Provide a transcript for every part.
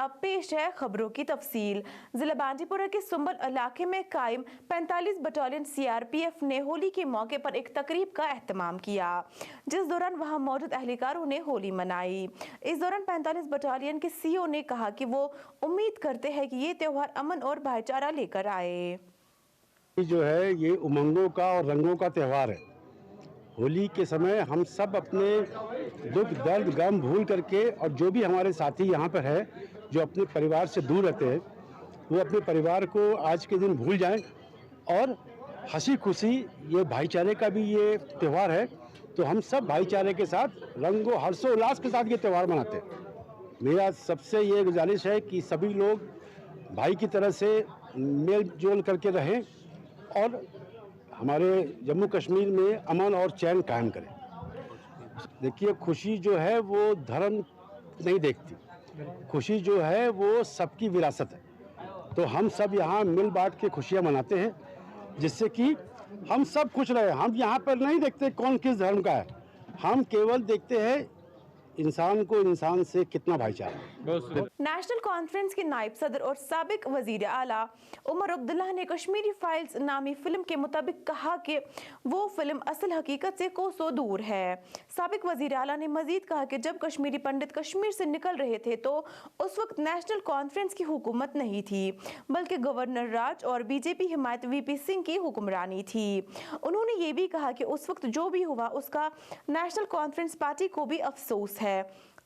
अब पेश है खबरों की तफसील। जिला बांडीपुरा के सुंबल इलाके में कायम 45 बटालियन सीआरपीएफ ने होली के मौके पर एक तकरीब का एहतमाम किया, जिस दौरान वहां मौजूद एहलकारों ने होली मनाई। इस दौरान 45 बटालियन के सीओ ने कहा कि वो उम्मीद करते हैं कि ये त्योहार अमन और भाईचारा लेकर आए। जो है ये उमंगों का और रंगों का त्यौहार है। होली के समय हम सब अपने दुख दर्द गम भूल करके, और जो भी हमारे साथी यहाँ पर है जो अपने परिवार से दूर रहते हैं, वो अपने परिवार को आज के दिन भूल जाएं और हंसी खुशी, ये भाईचारे का भी ये त्यौहार है, तो हम सब भाईचारे के साथ रंगो हर्षोल्लास के साथ ये त्यौहार मनाते हैं। मेरा सबसे ये गुजारिश है कि सभी लोग भाई की तरह से मेल जोल करके रहें और हमारे जम्मू कश्मीर में अमन और चैन कायम करें। देखिए, खुशी जो है वो धर्म नहीं देखती, खुशी जो है वो सबकी विरासत है। तो हम सब यहाँ मिल बांट के खुशियाँ मनाते हैं, जिससे कि हम सब खुश रहे। हम यहाँ पर नहीं देखते कौन किस धर्म का है, हम केवल देखते हैं इंसान को इंसान से कितना भाईचारा। नेशनल कॉन्फ्रेंस के नायब सदर और साबिक वजीर आला उमर अब्दुल्ला ने कश्मीरी फाइल्स नामी फिल्म के मुताबिक कहा कि वो फिल्म असल हकीकत से कोसों दूर है। साबिक वजीर आला ने मजीद कहा कि जब कश्मीरी पंडित कश्मीर से निकल रहे थे तो उस वक्त नेशनल कॉन्फ्रेंस की हुकूमत नहीं थी, बल्कि गवर्नर राज और बीजेपी हिमायत वीपी सिंह की हुक्मरानी थी। उन्होंने ये भी कहा कि उस वक्त जो भी हुआ उसका नेशनल कॉन्फ्रेंस पार्टी को भी अफसोस है।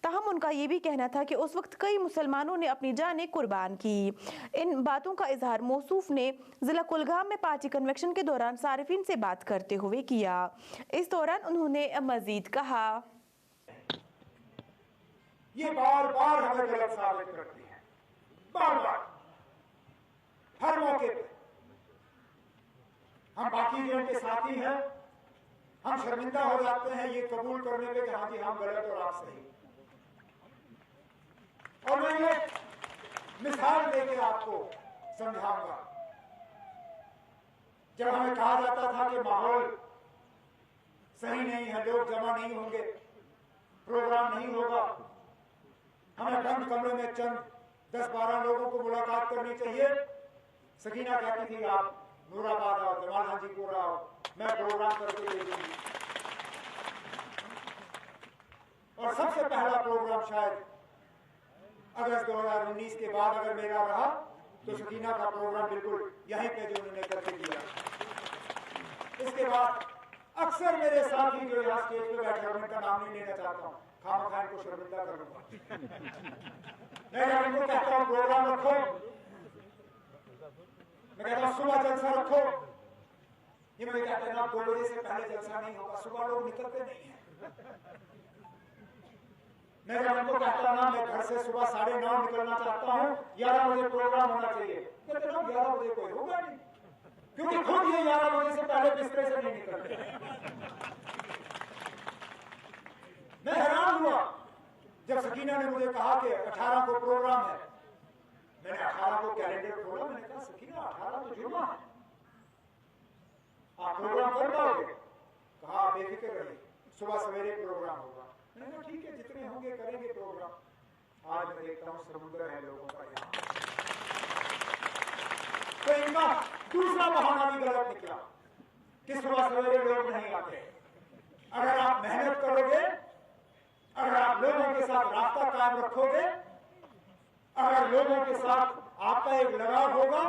ताहम उनका ये भी कहना था कि उस वक्त कई मुसलमानों ने अपनी जानें कुर्बान की। इन बातों का इजहार मौसूफ ने जिला कुलगाम में पार्टी कन्वेंशन के दौरान सारिफीन से बात करते हुए किया। इस दौरान उन्होंने मजीद कहा, ये बार बार हमें गलत साबित करती है, बार बार हर मौके पे। हम बाकी जो उनके साथी हैं, हम शर्मिंदा हो जाते हैं ये कबूल करने पे कि हाँ जी हम गलत और आप सही। और मैं ये मिसाल देके आपको समझाऊंगा। जब हमें कहा जाता था कि माहौल सही नहीं है, लोग जमा नहीं होंगे, प्रोग्राम नहीं होगा, हमें बंद कमरे में चंद 10-12 लोगों को मुलाकात करनी चाहिए, सकीना कहती थी आप नूराबाद आओ, जमाल हाजीपुर आओ, मैं प्रोग्राम करके दे दूंगी। और सबसे पहला प्रोग्राम शायद अगस्त 2019 के बाद अगर मेरा रहा तो सकीना का प्रोग्राम बिल्कुल यहीं पे जो उन्होंने करके दिया। इसके बाद अक्सर मेरे साथी जो यहाँ स्टेज पे बैठे हैं, उनका नाम नहीं लेना चाहता हूँ, खामखा को शर्मिंदा करूंगा। मैं उनको कहता हूँ प्रोग्राम रखो, मैं कहता हूँ सुबह जलसा रखो, ये मुझे कहते हैं ना 2 बजे से पहले जलसा नहीं होगा, सुबह लोग निकलते नहीं है। मैं जब उनको कहता ना मैं घर से सुबह 9:30 निकलना चाहता हूँ, 11 बजे प्रोग्राम होना चाहिए, कहते ना 11 बजे कोई होगा नहीं, क्योंकि खुद ये 11 बजे से पहले बिस्तर से नहीं निकलते। मैं हैरान हुआ जब सकीना ने मुझे कहा कि 18 को प्रोग्राम है। मैंने 18 को कैलेंडर खोला, मैंने कहा सकीना 18 तो जुम्मा है, आप प्रोग्राम कर पाओगे? कहा बेफिक्र रहिए, सुबह सवेरे प्रोग्राम होगा। मैंने कहा ठीक है, जितने होंगे करेंगे प्रोग्राम। आज मैं देखता हूँ समुद्र है लोगों का यहाँ। तो इनका दूसरा बहाना भी गलत निकला कि सुबह सवेरे लोग नहीं आते। अगर आप मेहनत करोगे, अगर आप लोगों के साथ रास्ता कायम रखोगे, अगर लोगों के साथ आपका एक लगाव होगा,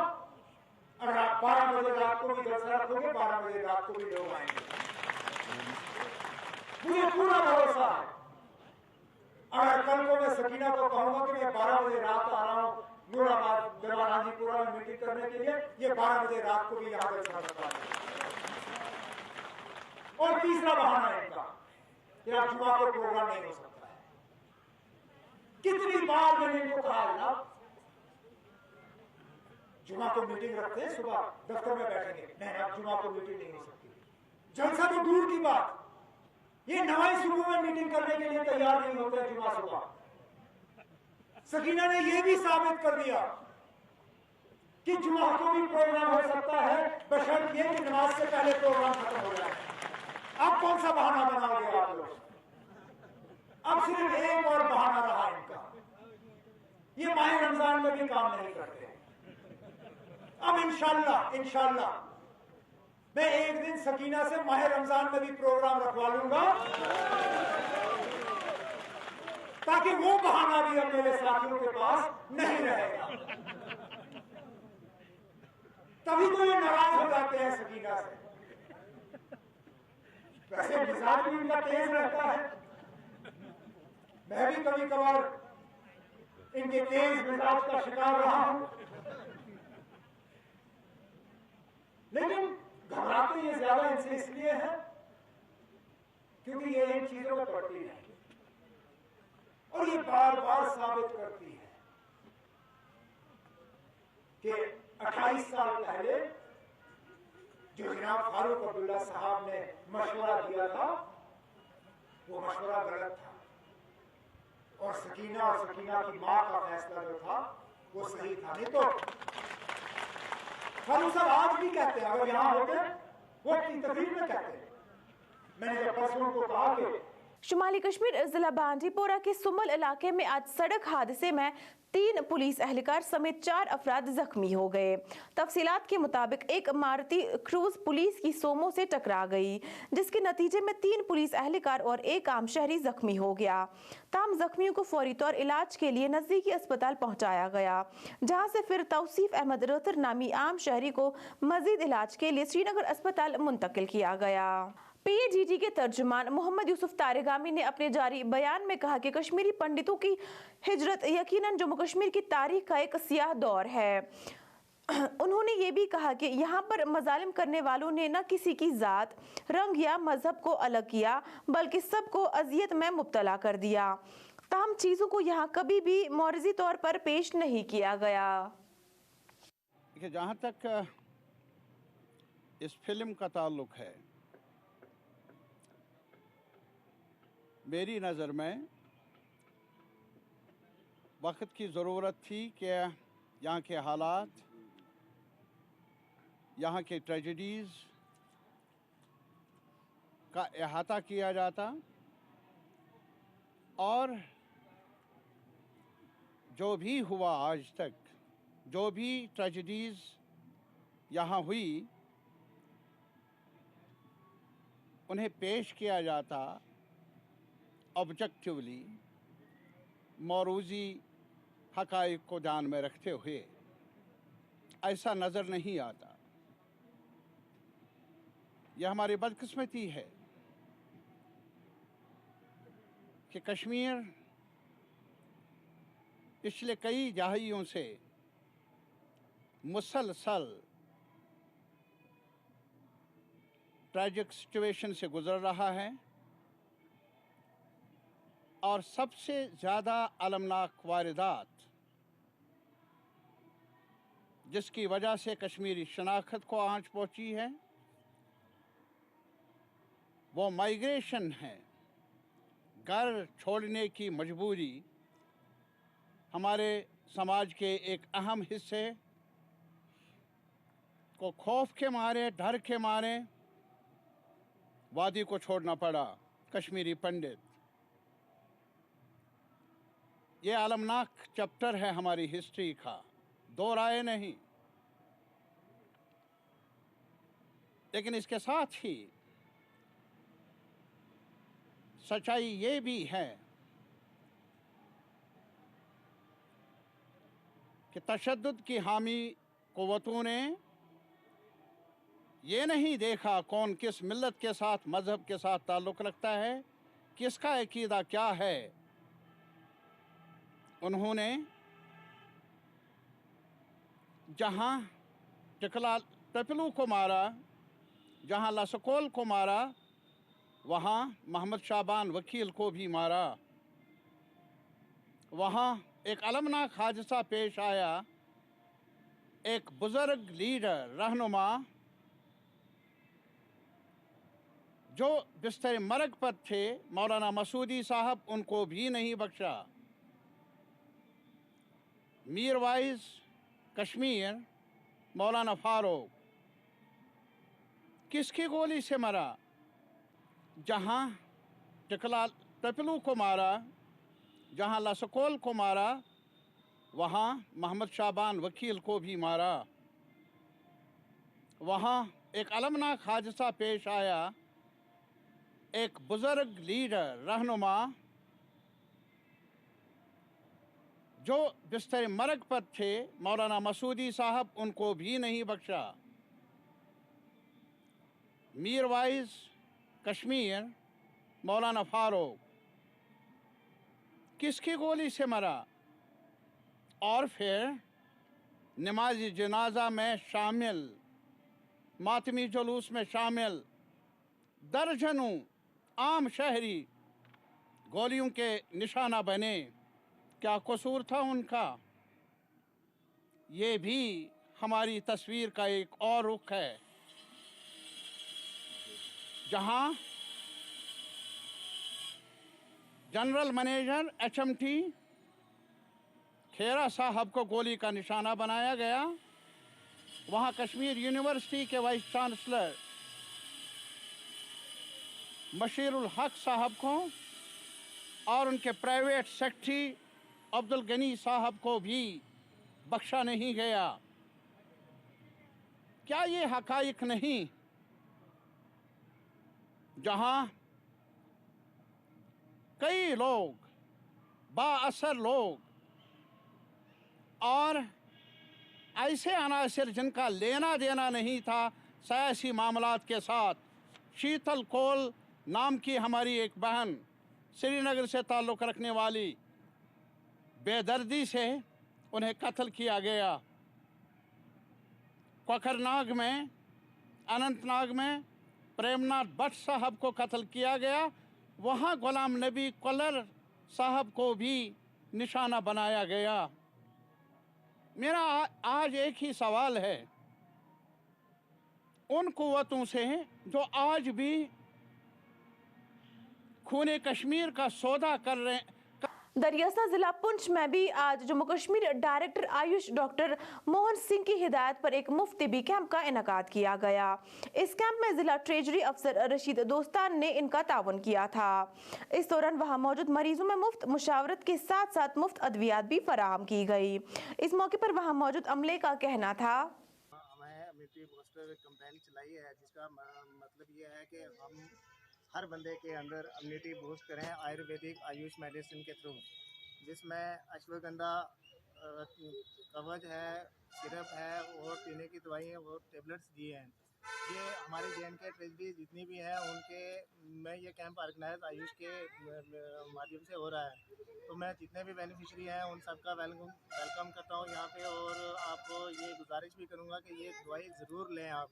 अगर आप 12 बजे रात को भी जलसा रखोगे, 12 बजे रात को भी लोग आएंगे। मुझे पूरा भरोसा है। अगर कल को मैं सकीना को कहूंगा कि मैं 12 बजे रात आ रहा हूं नूराबाद जवान हाजीपुरा में मीटिंग करने के लिए, ये 12 बजे रात को भी यहां जलसा रखा है। और तीसरा बहाना है इनका कि आप जुमा को प्रोग्राम नहीं हो सकता है। कितनी बार मैंने इनको कहा है ना, जुमा को मीटिंग रखते हैं, सुबह दफ्तर में बैठेंगे, नहीं आप जुमा को मीटिंग नहीं हो सकती। जलसा तो दूर की बात, ये नवाई सुबह में मीटिंग करने के लिए तैयार नहीं होते जुमा सुबह। सकीना ने यह भी साबित कर दिया कि जुमा को भी प्रोग्राम हो सकता है, बशर्त ये कि नमाज से पहले प्रोग्राम खत्म हो जाए। अब कौन सा बहाना बनाओगे आप लोग? अब सिर्फ एक और बहाना रहा इनका ये माह रमजान में भी काम नहीं करते। अब इंशाल्लाह मैं एक दिन सकीना से माह रमजान में भी प्रोग्राम रखवा लूंगा, ताकि वो बहाना भी अब मेरे साथियों के पास नहीं रहेगा। तभी तो ये नाराज हो जाते हैं सकीना से। वैसे मिजाज भी इनका तेज रहता है, मैं भी कभी कभार इनके तेज मिजाज का शिकार रहा हूं, लेकिन घबराते ये ज्यादा इनसे इसलिए है क्योंकि ये इन चीजों में पड़ती नहीं, और ये बार बार साबित करती है कि 28 साल पहले जो जनाब फारूक अब्दुल्ला साहब ने मशवरा दिया था वो मशवरा गलत था, और सकीना की मां का फैसला जो था वो सही था। नहीं तो फारूक साहब आज भी कहते हैं, अगर यहां होते वो अपनी तकरीर में कहते हैं, मैंने जब परसों उनको कहा कि शुमाली कश्मीर जिला बांडीपोरा के सुमल इलाके में आज सड़क हादसे में 3 पुलिस एहलकार समेत 4 अफराद जख्मी हो गए। तफसीलात के मुताबिक एक मारुति क्रूज पुलिस की सोमो से टकरा गई, जिसके नतीजे में 3 पुलिस एहलकार और एक आम शहरी जख्मी हो गया। तमाम जख्मियों को फौरी तौर इलाज के लिए नजदीकी अस्पताल पहुंचाया गया, जहां से फिर तौसीफ अहमद रोतर नामी आम शहरी को मजीद इलाज के लिए श्रीनगर अस्पताल मुंतकिल किया गया। PAGT के तर्जुमान मोहम्मद यूसुफ तारेगामी ने अपने जारी बयान में कहा कि कश्मीरी पंडितों की हिजरत यकीनन जम्मू कश्मीर की तारीख का एक सियाह दौर है। उन्होंने ये भी कहा कि यहाँ पर मजालिम करने वालों ने न किसी की जात, रंग या मजहब को अलग किया, बल्कि सबको अजियत में मुब्तला कर दिया। तमाम चीज़ों को यहाँ कभी भी मौरजी तौर पर पेश नहीं किया गया। जहाँ तक इस फिल्म का ताल्लुक है, मेरी नज़र में वक्त की ज़रूरत थी कि यहाँ के हालात, यहाँ के ट्रेजेडीज़ का अहाता किया जाता, और जो भी हुआ आज तक, जो भी ट्रेजेडीज़ यहाँ हुई, उन्हें पेश किया जाता ऑब्जेक्टिवली, मौरूज़ी हक़ाइक़ को ध्यान में रखते हुए। ऐसा नज़र नहीं आता। यह हमारी बदकिस्मती है कि कश्मीर पिछले कई दहाइयों से मुसलसल ट्रैजिक सिचुएशन से गुज़र रहा है, और सबसे ज़्यादा अलमनाक वारदात जिसकी वजह से कश्मीरी शनाख्त को आंच पहुंची है, वो माइग्रेशन है। घर छोड़ने की मजबूरी हमारे समाज के एक अहम हिस्से को खौफ के मारे, डर के मारे वादी को छोड़ना पड़ा। कश्मीरी पंडित, ये अलमनाक चैप्टर है हमारी हिस्ट्री का, दो राय नहीं। लेकिन इसके साथ ही सच्चाई ये भी है कि तशद्दुद की हामी क़ुव्वतों ने ये नहीं देखा कौन किस मिल्लत के साथ, मज़हब के साथ ताल्लुक़ रखता है, किसका अकीदा क्या है। उन्होंने जहाँ टपलू को मारा, जहाँ लसकोल को मारा, वहाँ मोहम्मद शाबान वकील को भी मारा। वहाँ एक अलमनाक हादसा पेश आया। एक बुज़ुर्ग लीडर, रहनुमा, जो बिस्तर मरग पर थे, मौलाना मसूदी साहब, उनको भी नहीं बख्शा। मीरवाइज कश्मीर मौलाना फारूक किसकी गोली से मरा? जहाँ टपलू को मारा, जहाँ लसकोल को मारा, वहाँ मोहम्मद शाबान वकील को भी मारा। वहाँ एक अलमनाक हादसा पेश आया। एक बुज़ुर्ग लीडर रहनुमा जो बिस्तर मरग पर थे, मौलाना मसूदी साहब, उनको भी नहीं बख्शा। मीरवाइज कश्मीर मौलाना फारूक किसकी गोली से मरा? और फिर नमाज़ी जनाजा में शामिल, मातमी जुलूस में शामिल दर्जनों आम शहरी गोलियों के निशाना बने। क्या कसूर था उनका? ये भी हमारी तस्वीर का एक और रुख है, जहां जनरल मैनेजर HMT खेरा साहब को गोली का निशाना बनाया गया। वहां कश्मीर यूनिवर्सिटी के वाइस चांसलर बशीरुल हक साहब को और उनके प्राइवेट सेक्रेटरी अब्दुल गनी साहब को भी बख्शा नहीं गया। क्या ये हकाइक नहीं? जहां कई लोग, बाअसर लोग और ऐसे अनासिर जिनका लेना देना नहीं था सियासी मामलात के साथ, शीतल कौल नाम की हमारी एक बहन, श्रीनगर से ताल्लुक़ रखने वाली, बेदर्दी से उन्हें कत्ल किया गया। कोकरनाग में, अनंतनाग में प्रेमनाथ भट्ट साहब को कत्ल किया गया। वहाँ गुलाम नबी कलर साहब को भी निशाना बनाया गया। मेरा आज एक ही सवाल है उन कुव्वतों से जो आज भी खूने कश्मीर का सौदा कर रहे हैं। दरियासा जिला पुंछ में भी आज जम्मू कश्मीर डायरेक्टर आयुष डॉक्टर मोहन सिंह की हिदायत पर एक मुफ्त तिबी कैंप का इनेकाद किया गया। इस कैंप में जिला ट्रेजरी अफसर रशीद दोस्तान ने इनका तावन किया था। इस दौरान वहां मौजूद मरीजों में मुफ्त मुशावरत के साथ साथ मुफ्त अद्वियात भी फराहम की गई। इस मौके पर वहां मौजूद अमले का कहना था, कैंपेन चलाई है जिसका मतलब ये है कि हम हर बंदे के अंदर इम्यूनिटी बूस्ट करें आयुर्वेदिक आयुष मेडिसिन के थ्रू, जिसमें अश्वगंधा कवच है, सिरप है और पीने की दवाइयाँ और टेबलेट्स दिए हैं। ये हमारे JNK ट्रेजरी जितनी भी हैं उनके में ये कैंप ऑर्गेनाइज आयुष के माध्यम से हो रहा है। तो मैं जितने भी बेनिफिशरी हैं उन सबका वेलकम करता हूँ यहाँ पे, और आपको ये गुजारिश भी करूँगा कि ये दवाई ज़रूर लें आप।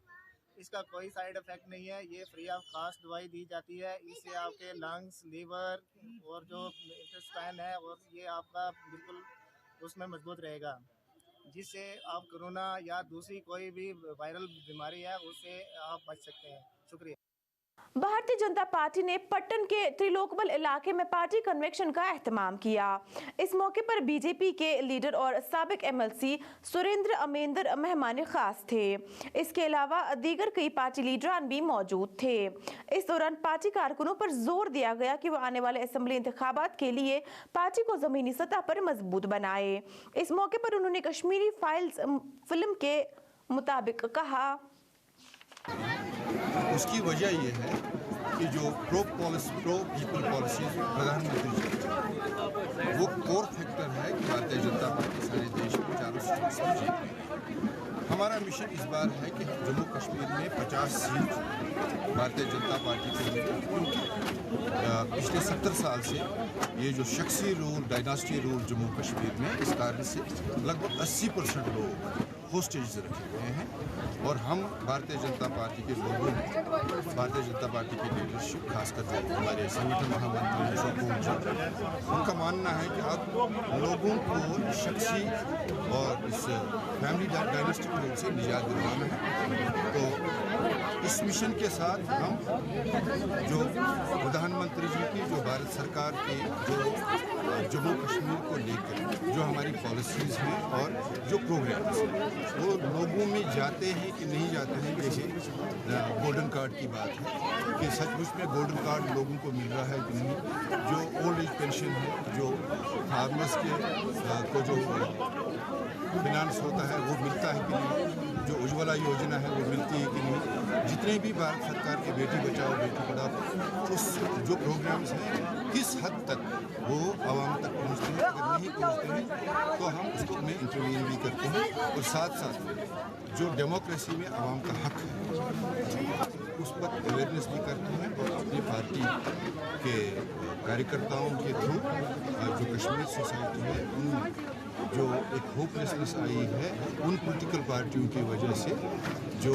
इसका कोई साइड इफ़ेक्ट नहीं है, ये फ्री ऑफ कॉस्ट दवाई दी जाती है। इससे आपके लंग्स, लीवर और जो इंटेस्टाइन है और ये आपका बिल्कुल उसमें मजबूत रहेगा, जिससे आप कोरोना या दूसरी कोई भी वायरल बीमारी है उससे आप बच सकते हैं। शुक्रिया। भारतीय जनता पार्टी ने पट्टन के त्रिलोकबल इलाके में पार्टी कन्वेंशन का एहतमाम किया। इस मौके पर बीजेपी के लीडर और साबिक MLC सुरेंद्र अमेंदर मेहमान खास थे। इसके अलावा दीगर कई पार्टी लीडरान भी मौजूद थे। इस दौरान पार्टी कारकुनों पर जोर दिया गया कि वो आने वाले असेंबली इंतखाबात के लिए पार्टी को जमीनी सतह पर मजबूत बनाए। इस मौके पर उन्होंने कश्मीरी फाइल्स फिल्म के मुताबिक कहा, उसकी वजह यह है कि जो प्रो पीपल पॉलिसी प्रधानमंत्री वो कोर फैक्टर है कि भारतीय जनता पार्टी सारे देश में चारों स्टेट्स में जीते। हमारा मिशन इस बार है कि जम्मू कश्मीर में 50 सीट भारतीय जनता पार्टी के लिए, क्योंकि पिछले 70 साल से ये जो शख्सी rule, dynasty rule Jammu Kashmir में, इस कारण से लगभग 80% लोग होस्टेज रखे हुए हैं। और हम भारतीय जनता पार्टी के लोगों ने, भारतीय जनता पार्टी की लीडरशिप, खासकर जो हमारे संगठन महामंत्री उनका मानना है कि अब लोगों को शख्सी और इस फैमिली डायनेस्टी को से निजात दिलवाना है। तो इस मिशन के साथ हम जो प्रधानमंत्री जी की, जो भारत सरकार के जो जम्मू कश्मीर को लेकर जो हमारी पॉलिसीज़ हैं और जो प्रोग्राम्स हैं, वो लोगों में जाते हैं कि नहीं जाते हैं। जैसे गोल्डन कार्ड की बात है कि सचमुच में गोल्डन कार्ड लोगों को मिल रहा है कि नहीं, जो ओल्ड एज पेंशन है, जो फार्मर्स के को जो फिनांस होता है वो मिलता है कि नहीं, जो उज्ज्वला योजना है वो मिलती है कि नहीं, जितने भी भारत सरकार के बेटी बचाओ बेटी पढ़ाओ उस जो प्रोग्राम्स हैं किस हद तक वो आवाम तक पहुंचते हैं। अगर नहीं पहुंचते हैं तो हम उसको में इंटरवीन भी करते हैं और साथ साथ जो डेमोक्रेसी में आवाम का हक है उस पर अवेयरनेस भी करते हैं और अपनी पार्टी के कार्यकर्ताओं के थ्रू जो कश्मीर सोसाइटी है उन जो एक होपलेसनेस आई है उन पॉलिटिकल पार्टियों की वजह से जो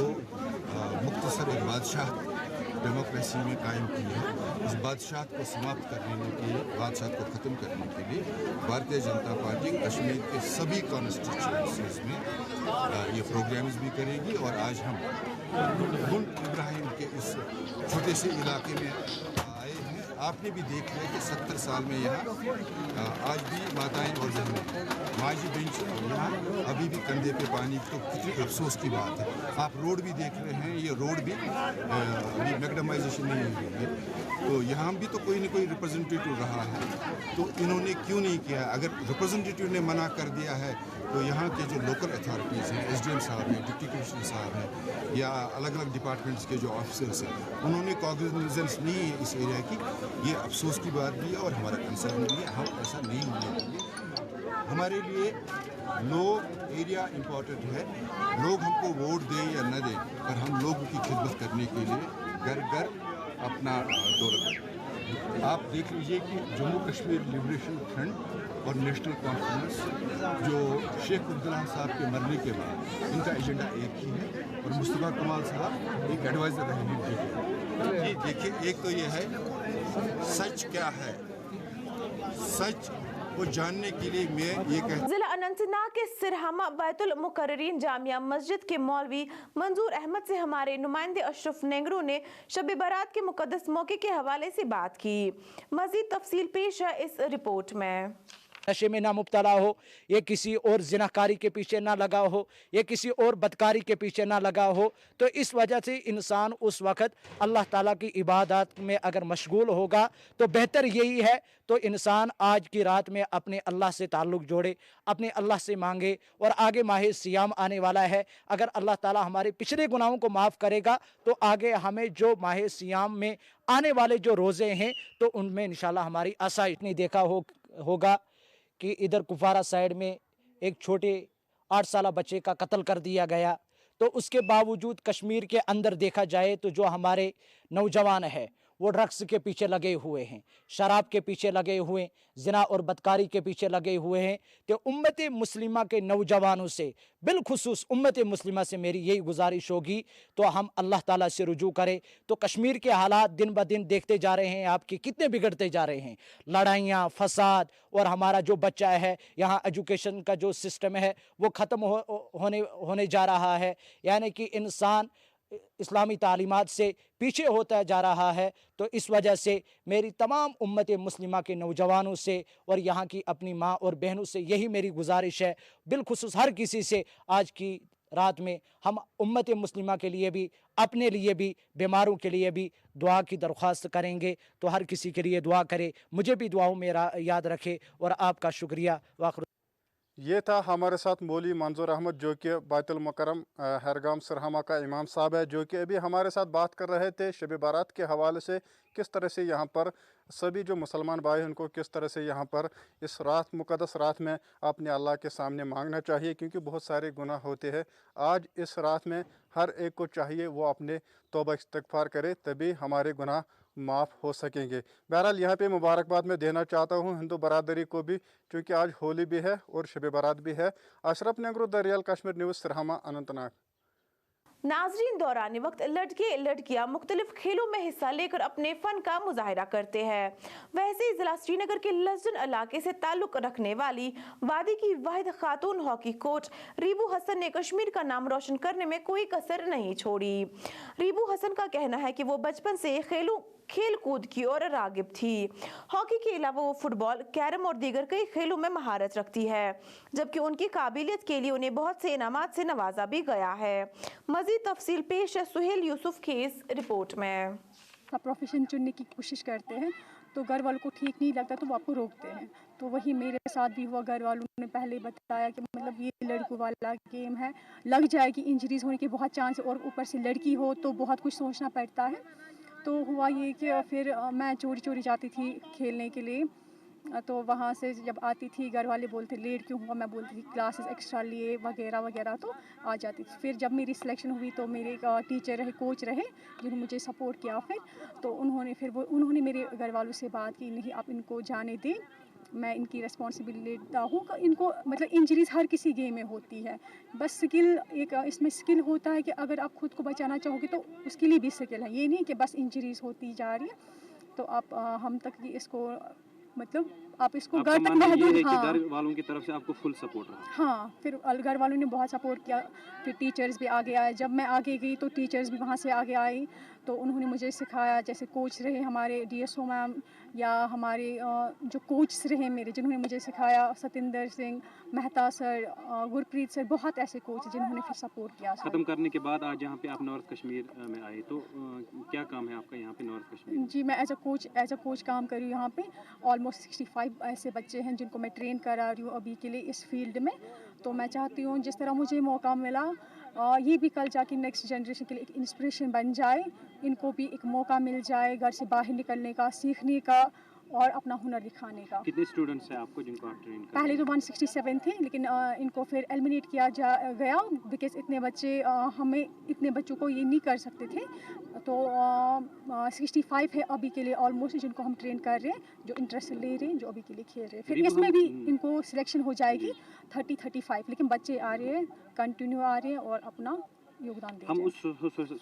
मुख्तसर एक बादशाह डेमोक्रेसी में कायम की है, उस बादशाह को समाप्त करने के लिए, बादशाह को ख़त्म करने के लिए भारतीय जनता पार्टी कश्मीर के सभी कॉन्स्टिट्यूंसीज में ये प्रोग्राम्स भी करेगी। और आज हम गुंड इब्राहिम के इस छोटे से इलाके में आए हैं। आपने भी देख लिया कि 70 साल में यहाँ आज भी माताएं और बहनें माजी बेंच यहाँ अभी भी कंधे पे पानी, तो कितनी अफसोस की बात है। आप रोड भी देख रहे हैं, ये रोड भी अभी मैकडमाइजेशन नहीं हुई है, तो यहाँ भी तो कोई न कोई रिप्रेजेंटेटिव रहा है, तो इन्होंने क्यों नहीं किया? अगर रिप्रेजेंटेटिव ने मना कर दिया है तो यहाँ के जो लोकल अथॉरिटीज़ हैं, SDM साहब हैं, डिप्टी कमिश्नर साहब हैं या अलग अलग डिपार्टमेंट्स के जो ऑफिसर्स हैं, उन्होंने कॉग्निजेंस नहीं है इस एरिया की। ये अफसोस की बात भी है और हमारा कंसर्न भी है। हम ऐसा नहीं होने देंगे। हमारे लिए लोग एरिया इम्पोर्टेंट है, लोग हमको वोट दें या न दें, पर हम लोगों की खिदमत करने के लिए घर घर अपना दौरा करें। आप देख लीजिए कि जम्मू कश्मीर लिबरेशन फ्रंट और नेशनल कॉन्फ्रेंस जो शेख अब्दुल्ला साहब के मरने के बाद इनका एजेंडा एक ही है और मुस्तफा कमाल साहब एक एडवाइज़र रहे हैं। जी देखिए, एक तो ये है सच क्या है, सच वो जानने के लिए मैं ये कहता जिला अनंतनाग के सिरहामा बैतुल मुकर्ररीन जामिया मस्जिद के मौलवी मंजूर अहमद से हमारे नुमाइंदे अशरफ नेंगरू ने शब बारात के मुकद्दस मौके के हवाले से बात की। मजीद तफसील पेश है इस रिपोर्ट में। नशे में ना मुब्तला हो, ये किसी और जिनाकारी के पीछे ना लगा हो, ये किसी और बदकारी के पीछे ना लगा हो, तो इस वजह से इंसान उस वक़्त अल्लाह ताला की इबादत में अगर मशगूल होगा तो बेहतर यही है तो इंसान आज की रात में अपने अल्लाह से ताल्लुक़ जोड़े, अपने अल्लाह से मांगे। और आगे माह सियाम आने वाला है, अगर अल्लाह ताला हमारे पिछले गुनाहों को माफ़ करेगा तो आगे हमें जो माह सियाम में आने वाले जो रोज़े हैं तो उनमें इंशाल्लाह हमारी आसाइश नहीं देखा होगा कि इधर कुफारा साइड में एक छोटे 8 साल बच्चे का कत्ल कर दिया गया, तो उसके बावजूद कश्मीर के अंदर देखा जाए तो जो हमारे नौजवान हैं वो ड्रग्स के पीछे लगे हुए हैं, शराब के पीछे लगे हुए हैं, ज़िना और बदकारी के पीछे लगे हुए हैं। तो उम्मत मुस्लिमा के नौजवानों से, बिलखुसूस उम्मत मुस्लिमा से मेरी यही गुजारिश होगी तो हम अल्लाह ताला से रुजू करें। तो कश्मीर के हालात दिन ब दिन देखते जा रहे हैं आपकी कितने बिगड़ते जा रहे हैं, लड़ाइयाँ, फसाद, और हमारा जो बच्चा है यहाँ एजुकेशन का जो सिस्टम है वो ख़त्म होने जा रहा है, यानी कि इंसान इस्लामी तालीमात से पीछे होता जा रहा है। तो इस वजह से मेरी तमाम उम्मत मुस्लिमा के नौजवानों से और यहाँ की अपनी माँ और बहनों से यही मेरी गुजारिश है, बिलखुसूस हर किसी से आज की रात में हम उम्मत मुस्लिमा के लिए भी, अपने लिए भी, बीमारों के लिए भी दुआ की दरख्वास्त करेंगे। तो हर किसी के लिए दुआ करे, मुझे भी दुआओं में याद रखे और आपका शुक्रिया। वाखिर ये था हमारे साथ मौलवी मंजूर अहमद जो कि बैतुल मुकर्रम हरगाम सिरहामा का इमाम साहब है, जो कि अभी हमारे साथ बात कर रहे थे शब बारात के हवाले से, किस तरह से यहाँ पर सभी जो मुसलमान भाई उनको किस तरह से यहाँ पर इस रात, मुक़द्दस रात में अपने अल्लाह के सामने मांगना चाहिए, क्योंकि बहुत सारे गुनाह होते हैं। आज इस रात में हर एक को चाहिए वो अपने तौबा इस्तिग़फ़ार करे, तभी हमारे गुनाह माफ़ हो सकेंगे। बहरहाल यहाँ पे मुबारकबाद मैं देना चाहता हूँ हिंदू बरादरी को भी, क्योंकि आज होली भी है और शब बारात भी है। Ashraf Nengroo, the real Kashmir news, Sirhama, Anantnag. नाजरीन, दौरान वक्त लड़के लड़कियां मुख्तलिफ खेलों में हिस्सा लेकर अपने फन का मुजाहिरा करते हैं। वैसे ही जिला श्रीनगर के लजन इलाके से ताल्लुक रखने वाली वादी की वाहिद खातून हॉकी कोच रीबू हसन ने कश्मीर का नाम रोशन करने में कोई कसर नहीं छोड़ी। रीबू हसन का कहना है कि वो बचपन से खेल कूद की ओर रागिब थी। हॉकी के अलावा वो फुटबॉल, कैरम और दीगर कई खेलों में महारत रखती है, जबकि उनकी काबिलियत के लिए उन्हें बहुत से इनामात से नवाजा भी गया है। मजीद तफसील पेश है सुहेल यूसुफ की इस रिपोर्ट में। प्रोफेशन चुनने की कोशिश करते हैं तो घर वालों को ठीक नहीं लगता तो वो आपको रोकते हैं। तो वही मेरे साथ भी हुआ। घर वालों ने पहले बताया कि मतलब ये लड़कों वाला गेम है, लग जाएगी, इंजरीज होने के बहुत चांस, और ऊपर से लड़की हो तो बहुत कुछ सोचना पड़ता है। तो हुआ ये कि फिर मैं चोरी चोरी जाती थी खेलने के लिए। तो वहाँ से जब आती थी घर वाले बोलते लेट क्यों हुआ, मैं बोलती थी क्लासेस एक्स्ट्रा लिए वगैरह वगैरह, तो आ जाती थी। फिर जब मेरी सिलेक्शन हुई तो मेरे टीचर रहे, कोच रहे, जिन्होंने मुझे सपोर्ट किया। फिर तो उन्होंने मेरे घर वालों से बात की, नहीं आप इनको जाने दें, मैं इनकी रिस्पॉन्सिबिलिटी लेता हूँ। इनको मतलब इंजरीज हर किसी गेम में होती है, बस स्किल एक इसमें स्किल होता है कि अगर आप खुद को बचाना चाहोगे तो उसके लिए भी स्किल है। ये नहीं कि बस इंजरीज होती जा रही है तो आप हम तक ये इसको मतलब आप इसको घर तक महदूद। हाँ, घर वालों की तरफ से आपको फुल सपोर्ट रहा। हाँ, फिर घर वालों ने बहुत सपोर्ट किया। फिर टीचर्स भी आगे आए, जब मैं आगे गई तो टीचर्स भी वहाँ से आगे आई, तो उन्होंने मुझे सिखाया। जैसे कोच रहे हमारे DSO मैम, या हमारे जो कोच रहे मेरे जिन्होंने मुझे सिखाया, सतिंदर सिंह, मेहता सर, गुरप्रीत सर, बहुत ऐसे कोच जिन्होंने फिर सपोर्ट किया। ख़त्म करने के बाद आज यहाँ पे आप नॉर्थ कश्मीर में आए, तो क्या काम है आपका यहाँ पे नॉर्थ कश्मीर? जी, मैं एज अ कोच काम कर रही हूँ यहाँ पे। ऑलमोस्ट 65 ऐसे बच्चे हैं जिनको मैं ट्रेन करा रही हूँ अभी के लिए इस फील्ड में। तो मैं चाहती हूँ जिस तरह मुझे मौका मिला, ये भी कल जाके नेक्स्ट जनरेशन के लिए एक इंस्पिरेशन बन जाए, इनको भी एक मौका मिल जाए घर से बाहर निकलने का, सीखने का और अपना हुनर दिखाने का। कितने स्टूडेंट्स हैं आपको जिनको आप ट्रेन कर? पहले तो 167 थे, लेकिन इनको फिर एलिमिनेट किया गया बिकॉज इतने बच्चे हमें इतने बच्चों को ये नहीं कर सकते थे। तो 65 है अभी के लिए ऑलमोस्ट जिनको हम ट्रेन कर रहे हैं, जो इंटरेस्ट ले रहे हैं, जो अभी के लिए खेल रहे हैं। फिर इसमें भी इनको सिलेक्शन हो जाएगी 30-35, लेकिन बच्चे आ रहे हैं, कंटिन्यू आ रहे हैं और अपना योगदान दे। हम उस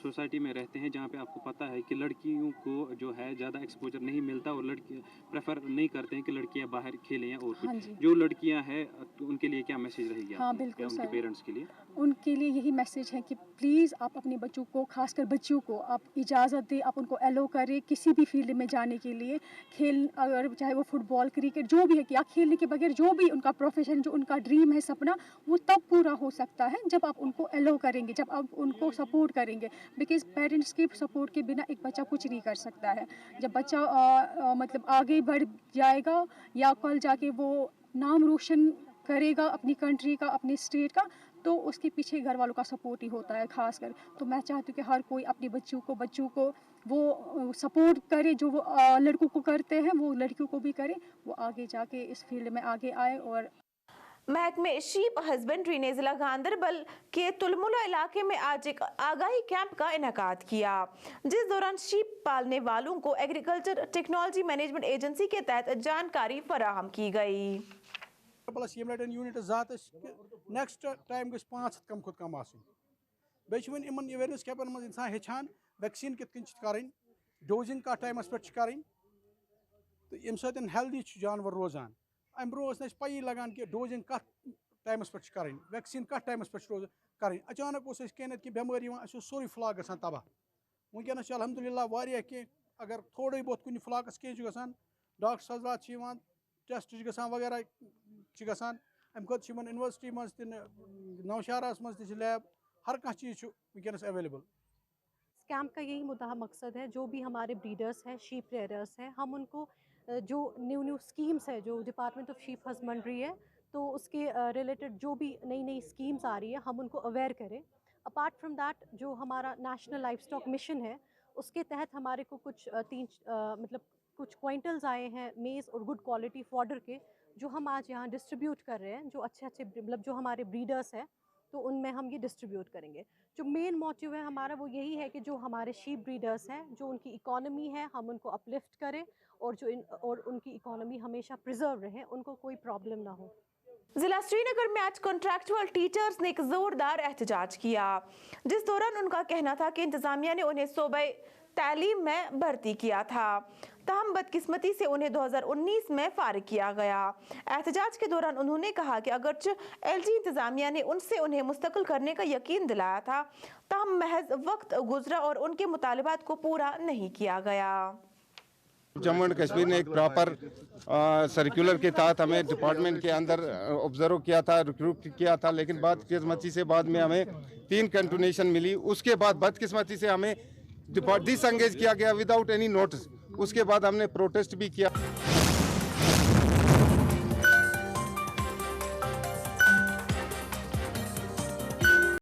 सोसाइटी में रहते हैं जहाँ पे आपको पता है कि लड़कियों को जो है ज़्यादा एक्सपोजर नहीं मिलता और लड़की प्रेफर नहीं करते हैं कि लड़कियाँ बाहर खेलें या और कुछ। हाँ, जो लड़कियाँ हैं तो उनके लिए क्या मैसेज रहेगी? हाँ बिल्कुल उनके पेरेंट्स के लिए? उनके लिए यही मैसेज है कि प्लीज़ आप अपने बच्चों को, खासकर बच्चियों को, आप इजाज़त दें, आप उनको एलो करें किसी भी फील्ड में जाने के लिए। खेल, अगर चाहे वो फुटबॉल, क्रिकेट, जो भी है, कि आप खेलने के बगैर जो भी उनका प्रोफेशन, जो उनका ड्रीम है, सपना, वो तब पूरा हो सकता है जब आप उनको एलो करेंगे, जब आप उनको सपोर्ट करेंगे। बिकॉज पेरेंट्स के सपोर्ट के बिना एक बच्चा कुछ नहीं कर सकता है। जब बच्चा मतलब आगे बढ़ जाएगा या कल जाके वो नाम रोशन करेगा अपनी कंट्री का, अपने स्टेट का, तो उसके पीछे घर वालों का सपोर्ट ही होता है खासकर। तो मैं चाहती हूँ कि हर कोई अपने बच्चों को वो सपोर्ट करे, जो वो लड़कों को करते हैं वो लड़कियों को भी करे, वो आगे जाके इस फील्ड में आगे आए। और महकमे शीप हस्बेंड्री ने जिला गांधरबल के तुलमुला इलाके में आज एक आगाही कैंप का इनेकाद किया, जिस दौरान शीप पालने वालों को एग्रीकल्चर टेक्नोलॉजी मैनेजमेंट एजेंसी के तहत जानकारी फराहम की गई। प्लस यूनिट जात नेक्स्ट टाइम गई 5 कम खुद कम बेन इन अवेयरनेस कैंपन मज इंसान हेचान वैक्सीन कित करें, डोजिंग का टाइमस पे करें, तो अम सत हेल्दी जानवर रोजान। अम ब्रो पी लगान कि डोजिंग कत टाइमस पे करें, वैक्सीन कत टाइमस पे करें। अचानक कह कि बेमारी सोरे फ्लाक ग तबाह। वनकस अलहमदुलिल्लाह वारिया कह, अगर थोड़े बहुत कुछ फ्लाकस कह ग, डॉक्टर हजरात टेस्ट वगैरह गसान। अम खुद यूनिवर्सिटी मज नौशारा मज लैब, हर कह चीज़ वनकस अवेलेबल। इस कैंप का यही मुद्दा मकसद है, जो भी हमारे ब्रीडर्स हैं, शीप रेयरर्स हैं, हम उनको जो न्यू स्कीम्स है, जो डिपार्टमेंट ऑफ शीप हस्बेंड्री है, तो उसके रिलेटेड जो भी नई स्कीम्स आ रही है, हम उनको अवेयर करें। अपार्ट फ्रॉम दैट, जो हमारा नेशनल लाइफ स्टॉक मिशन है, उसके तहत हमारे को कुछ मतलब कुछ क्विंटल्स आए हैं मेज़ और गुड क्वालिटी फॉडर के, जो हम आज यहाँ डिस्ट्रीब्यूट कर रहे हैं। जो अच्छे मतलब जो हमारे ब्रीडर्स हैं, तो उनमें हम ये डिस्ट्रीब्यूट करेंगे। जो मेन मोटिव है हमारा वो यही है कि जो हमारे शीप ब्रीडर्स हैं, जो उनकी इकोनॉमी है, हम उनको अपलिफ्ट करें और और उनकी इकोनॉमी हमेशा प्रिजर्व रहे, उनको कोई प्रॉब्लम ना हो। जिला श्रीनगर में आज कॉन्ट्रैक्चुअल टीचर्स ने एक जोरदार एहतजाज किया, जिस दौरान उनका कहना था कि इंतजामिया ने उन्हें सूबे तालीम में भर्ती किया था, ताहम बदकिस्मती से उन्हें 2019 में फारिग किया गया। एहतजाज के दौरान उन्होंने कहा कि अगरचे एलजी इंतजामिया ने उन्हें मुस्तकिल करने का यकीन दिलाया था, ताहम महज वक्त गुजरा और उनके मुतालिबात को पूरा नहीं किया गया। जम्मू एंड कश्मीर ने एक प्रॉपर सर्कुलर के तहत हमें डिपार्टमेंट के अंदर ऑब्जर्व किया था, रिक्रूट किया था, लेकिन बदकिस्मती से बाद में हमें 3 कंटिन्यूएशन मिली। उसके बाद बदकिस्मती से हमें डिसएंगेज किया गया विदाउट एनी नोटिस। उसके बाद हमने प्रोटेस्ट भी किया।